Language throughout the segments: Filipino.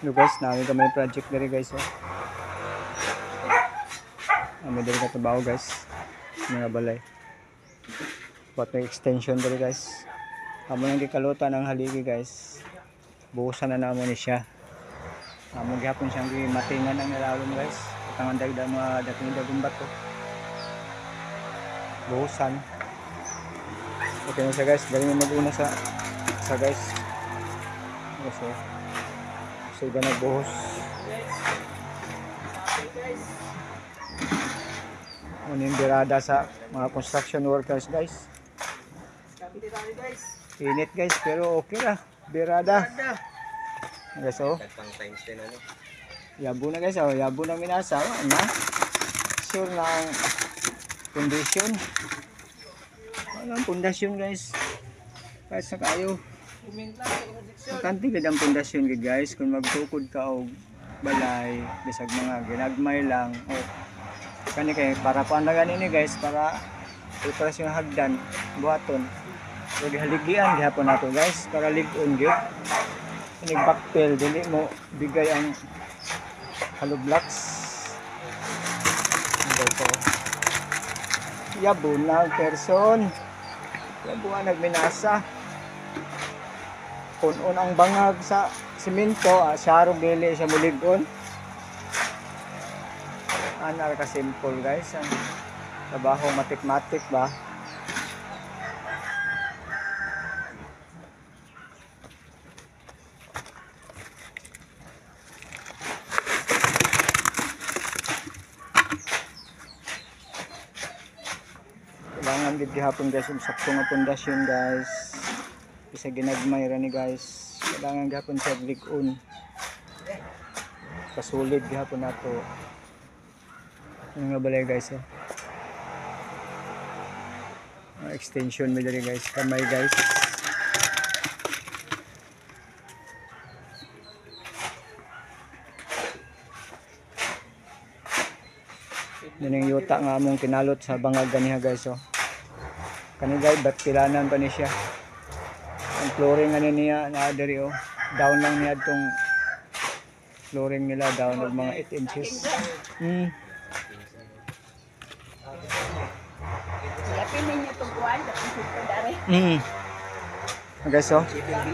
No guys, namin kami project diri guys. Oh. Kami diri katabaw guys. Mga balay. Pati extension diri guys. Amo nang gikalutan ang haligi guys. Buhusan na namo ni siya. Amo gihapon siyang gimatingan ang nilawom guys. Tangan dagdag mga dating dagong bato. Buhusan. Okay na siya guys. Dali na mag-una sa guys. So, iba nagbuhos. Uning birada sa mga construction workers guys. Init guys, pero okay na. Birada. Guys, oh. Yabo na guys, oh. Yabo na minasa. Ano? Sure na ang foundation. Walang foundation guys. Kahit sa kayo. Kanti gid ang pundasyon gid guys kung magtukod ka og balay bisag mga ginagmay lang o kani kay para paano gani ni guys para preparasyon hagdan buhaton so gihaligian gihapon nato guys para lig-on gyud ini backfill dili mo bigay ang hollow blocks dito yabo na person yabo ang nagminasa punon ang bangag sa simento, sarong dili siya mulig-on. Anar ka simple guys, ang trabaho matik-matik ba? Kailangan gid gihapon guys yung sakto nga pundasyon guys. Isa ginagmay ra ni guys. Kailangan gihapon sa lig-on. Kasulid gihapon nato. Yung nga balay guys. Oh. Extension mi diri guys. Kamay guys. Yan yung yuta nga among kinalot sa bangag ganiha guys. Oh. Kani guys, ba't kilanan pa ni siya? Ang flooring ano niya na diri oh. Down lang niya itong flooring nila down ng mga 8 inches. Guys oh.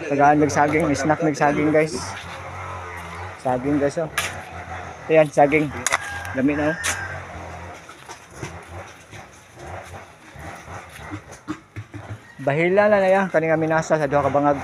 Tagaan nagsaging, snack nagsaging guys. Saging guys oh. Ayan, saging. Dami na oh. Bahila na yan, kaning minasa sa duha ka bangag.